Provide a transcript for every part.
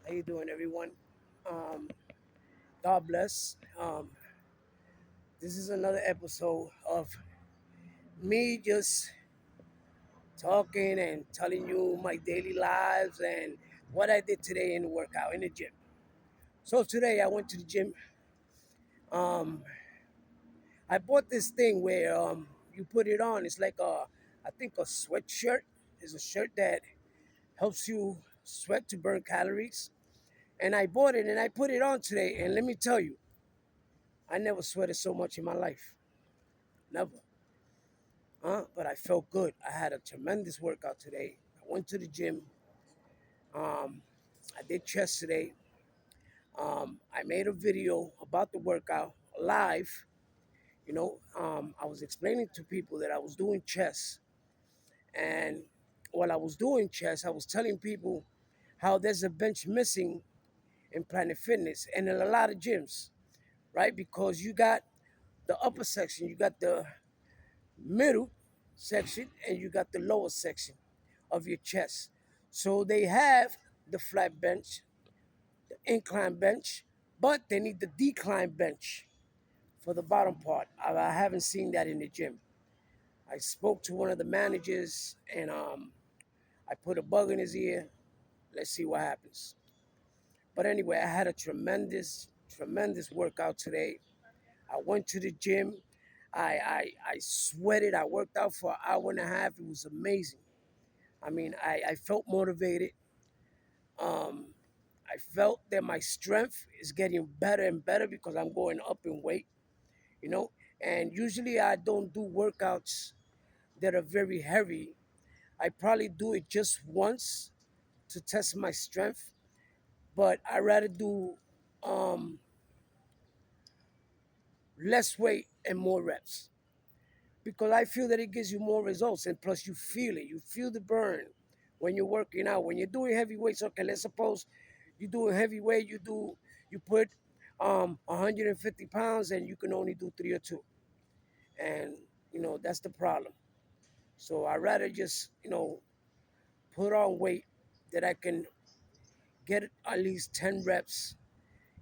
How you doing, everyone? Um, God bless. This is another episode of me just talking and telling you my daily lives and what I did today in the workout in the gym. So today I went to the gym. Um, I bought this thing where you put it on. It's like I think a sweatshirt. It's a shirt that helps you sweat to burn calories. And I bought it and I put it on today. And let me tell you, I never sweated so much in my life. Never. But I felt good. I had a tremendous workout today. I went to the gym. Um, I did chest today. I made a video about the workout live. I was explaining to people that I was doing chest. And while I was doing chest, I was telling people how there's a bench missing in Planet Fitness and in a lot of gyms, right? Because you got the upper section, you got the middle section, and you got the lower section of your chest. So they have the flat bench, the incline bench, but they need the decline bench for the bottom part. I haven't seen that in the gym. I spoke to one of the managers and I put a bug in his ear. Let's see what happens. But anyway, I had a tremendous workout today. I went to the gym. I sweated. I worked out for an hour and a half. It was amazing. I mean, I felt motivated. Um, I felt that my strength is getting better and better because I'm going up in weight, you know. And usually I don't do workouts that are very heavy. I probably do it just once to test my strength, but I rather do um, less weight and more reps because I feel that it gives you more results, and plus you feel it. You feel the burn when you're working out. When you're doing heavy weights, okay, let's suppose you do a heavy weight, you put 150 pounds and you can only do three or two. And that's the problem. So I rather just, put on weight that I can get at least 10 reps,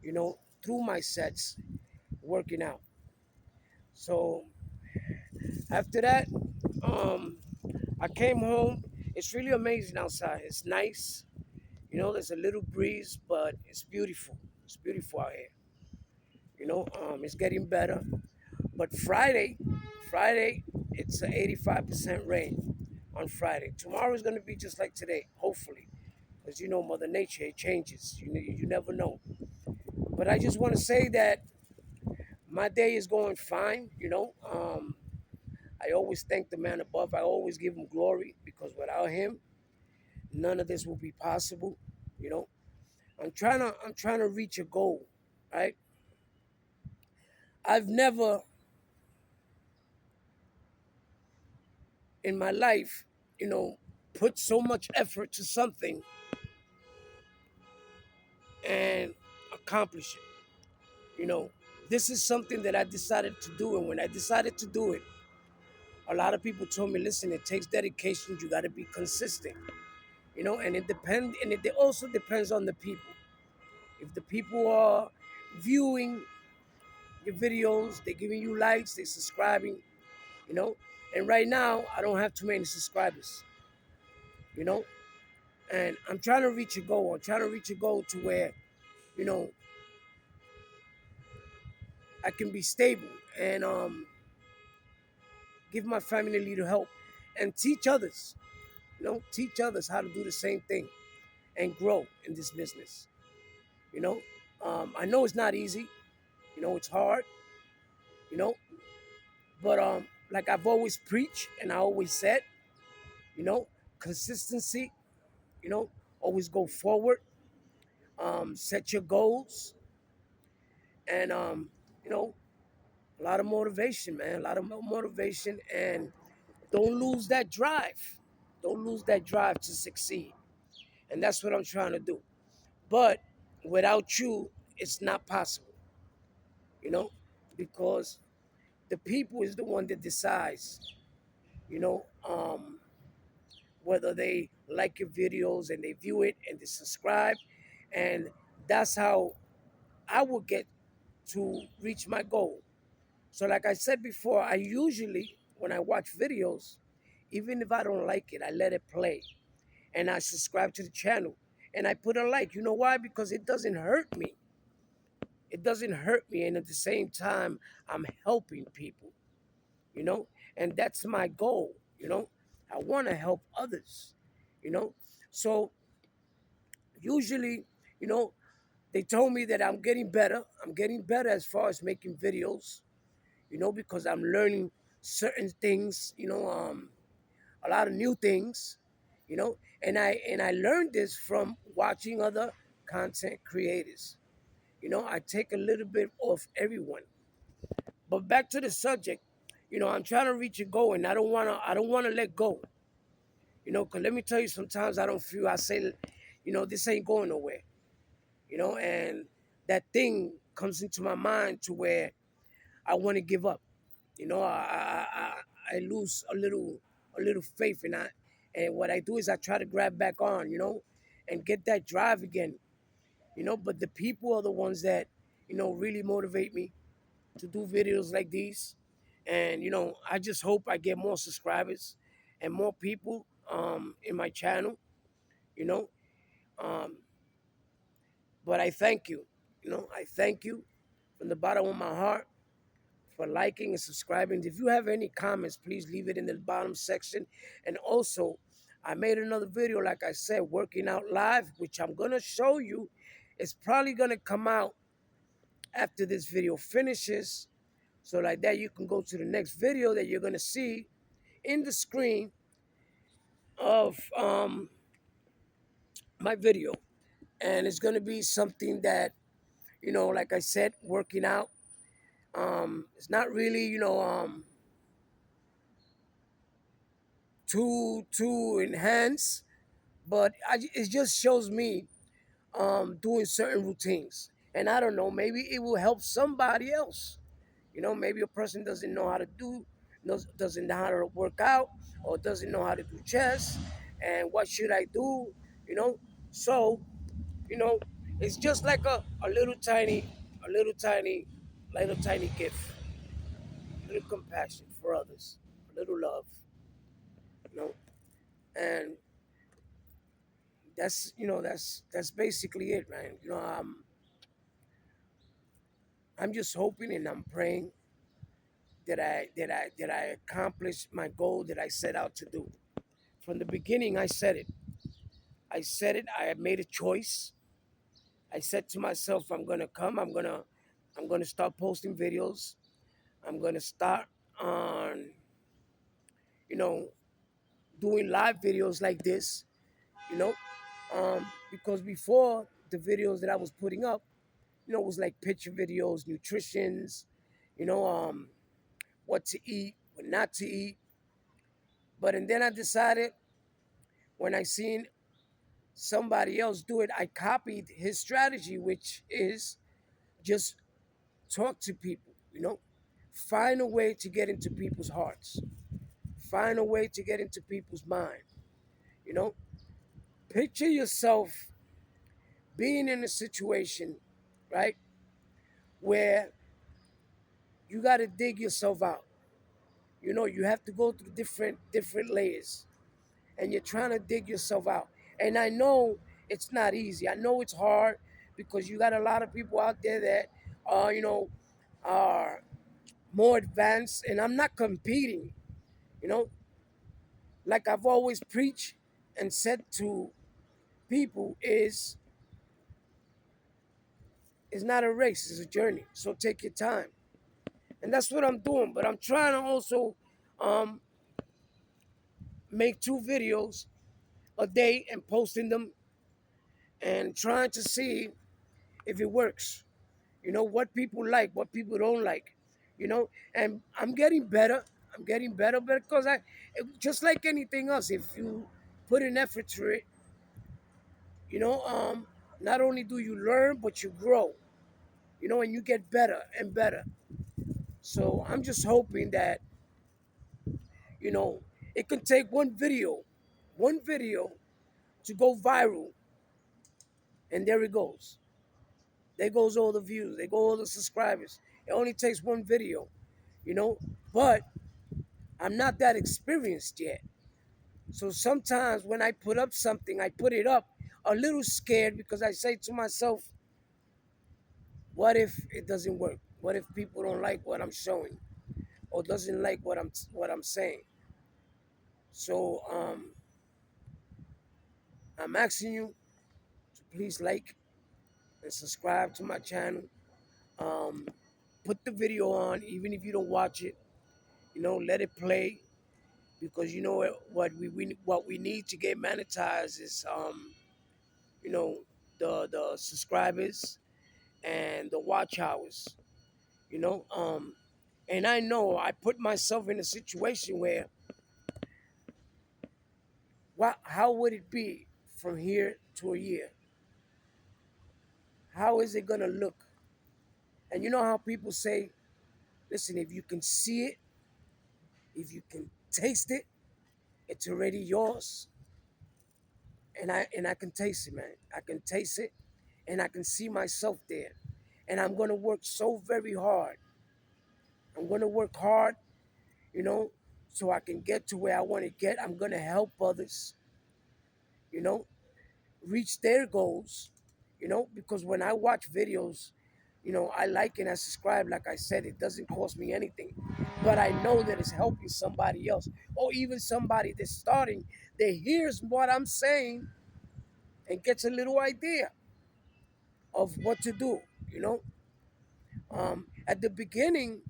through my sets working out. So after that, um, I came home. It's really amazing outside. It's nice. There's a little breeze, but it's beautiful. It's beautiful out here. It's getting better. But Friday, it's an 85% rain on Friday. Tomorrow is going to be just like today, hopefully. Because Mother Nature, it changes. You never know. But I just want to say that my day is going fine. I always thank the man above. I always give him glory because without him, none of this will be possible. You know, I'm trying to reach a goal, right? I've never in my life, put so much effort to something and accomplish it. This is something that I decided to do, and when I decided to do it, a lot of people told me, "Listen, it takes dedication. You got to be consistent." And it also depends on the people. If the people are viewing your videos, they're giving you likes, they're subscribing, you know. And right now, I don't have too many subscribers, you know. And I'm trying to reach a goal. I'm trying to reach a goal to where, you know, I can be stable and give my family a little help and teach others, teach others how to do the same thing and grow in this business. You know, I know it's not easy. It's hard. You know, but like I've always preached and I always said, consistency. Always go forward. Set your goals, and you know, a lot of motivation, man. A lot of motivation, and don't lose that drive. Don't lose that drive to succeed, and that's what I'm trying to do. But without you, it's not possible. You know, because the people is the one that decides. You know, whether they like your videos and they view it and they subscribe And that's how I will get to reach my goal. So, like I said before, I usually, when I watch videos, even if I don't like it, I let it play and I subscribe to the channel and I put a like. You know why? Because it doesn't hurt me. It doesn't hurt me. And at the same time, I'm helping people, you know, and that's my goal, you know. I want to help others, you know. So, usually, you know, they told me that I'm getting better. I'm getting better as far as making videos, you know, because I'm learning certain things, a lot of new things, you know, and I learned this from watching other content creators. You know, I take a little bit off everyone. But back to the subject, you know, I'm trying to reach a goal and I don't wanna let go. You know, cause let me tell you, sometimes I don't feel I say, you know, this ain't going nowhere. You know, and that thing comes into my mind to where I want to give up. You know, I lose a little faith, and what I do is I try to grab back on, you know, and get that drive again, you know. But the people are the ones that, you know, really motivate me to do videos like these, and you know, I just hope I get more subscribers and more people in my channel, you know. Um, but I thank you, you know, I thank you from the bottom of my heart for liking and subscribing. If you have any comments, please leave it in the bottom section. And also, I made another video, like I said, working out live, which I'm gonna show you. It's probably gonna come out after this video finishes. So like that, you can go to the next video that you're gonna see in the screen of my video. And it's gonna be something that, you know, like I said, working out. It's not really, too enhanced, but it just shows me doing certain routines. And I don't know, maybe it will help somebody else. You know, maybe a person doesn't know how to doesn't know how to work out, or doesn't know how to do chess. And what should I do? You know, so, you know, it's just like a little tiny gift, a little compassion for others, a little love, you know. And that's basically it, man. You know, I'm just hoping and I'm praying that I accomplish my goal that I set out to do. From the beginning, I said it. I said it. I had made a choice. I said to myself, I'm gonna come. I'm gonna start posting videos. I'm gonna start on, you know, doing live videos like this. You know, because before the videos that I was putting up, you know, it was like picture videos, nutritions, you know, what to eat, what not to eat. But and then I decided, when I seen somebody else do it, I copied his strategy, which is just talk to people, you know, find a way to get into people's hearts, find a way to get into people's mind, you know. Picture yourself being in a situation, right, where you got to dig yourself out. You know, you have to go through different layers, and you're trying to dig yourself out. And I know it's not easy. I know it's hard, because you got a lot of people out there that are more advanced, and I'm not competing, you know, like I've always preached and said to people, is not a race, it's a journey. So take your time. And that's what I'm doing. But I'm trying to also um, make 2 videos a day and posting them, and trying to see if it works. You know, what people like, what people don't like, you know. And I'm getting better. I'm getting better because just like anything else, if you put an effort to it, you know, not only do you learn, but you grow, you know, and you get better and better. So I'm just hoping that, you know, it can take one video to go viral, And there it goes. There goes all the views. There go all the subscribers. It only takes one video, you know. But I'm not that experienced yet. So sometimes when I put up something, I put it up a little scared because I say to myself, what if it doesn't work? What if people don't like what I'm showing or doesn't like what I'm saying? So I'm asking you to please like and subscribe to my channel. Um, put the video on, even if you don't watch it. You know, let it play because you know what we need to get monetized is you know the subscribers and the watch hours. You know, and I know I put myself in a situation where how would it be from here to a year? How is it gonna look? And you know how people say, listen, if you can see it, if you can taste it, it's already yours. And I can taste it, man. I can taste it and I can see myself there. And I'm gonna work so very hard. I'm gonna work hard, you know, so I can get to where I want to get. I'm gonna help others, you know, reach their goals, you know, because when I watch videos, you know, I like and I subscribe. Like I said, it doesn't cost me anything, but I know that it's helping somebody else, or even somebody that's starting, that hears what I'm saying and gets a little idea of what to do. You know, at the beginning,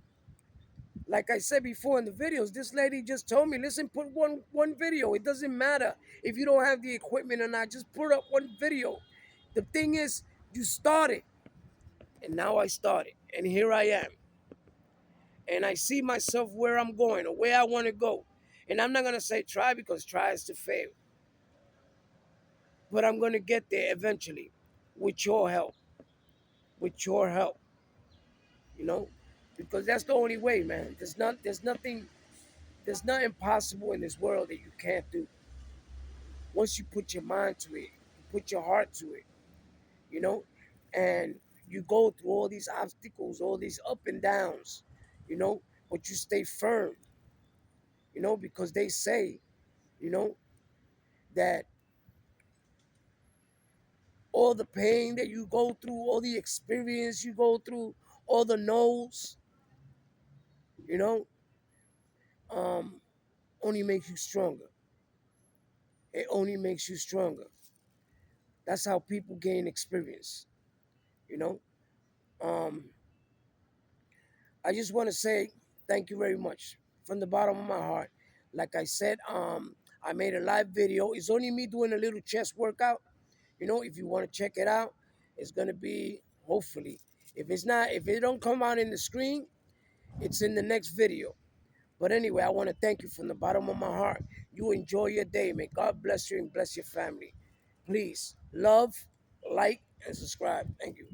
like I said before in the videos, this lady just told me, listen, put one video. It doesn't matter if you don't have the equipment or not. Just put up one video. The thing is, you started, and now I started, and here I am, and I see myself where I'm going or where I want to go. And I'm not gonna say try because try is to fail, but I'm gonna get there eventually, with your help, with your help. You know, because that's the only way, man. There's nothing possible in this world that you can't do. Once you put your mind to it, you put your heart to it, you know, and you go through all these obstacles, all these up and downs, you know, but you stay firm, you know, because they say, you know, that all the pain that you go through, all the experience you go through, all the no's, you know, um, only makes you stronger. It only makes you stronger. That's how people gain experience, you know. Um, I just want to say thank you very much from the bottom of my heart. Like I said, I made a live video. It's only me doing a little chest workout. You know, if you want to check it out, it's gonna be hopefully. If it don't come out in the screen, it's in the next video. But anyway, I want to thank you from the bottom of my heart. You enjoy your day. May God bless you and bless your family. Please love, like, and subscribe. Thank you.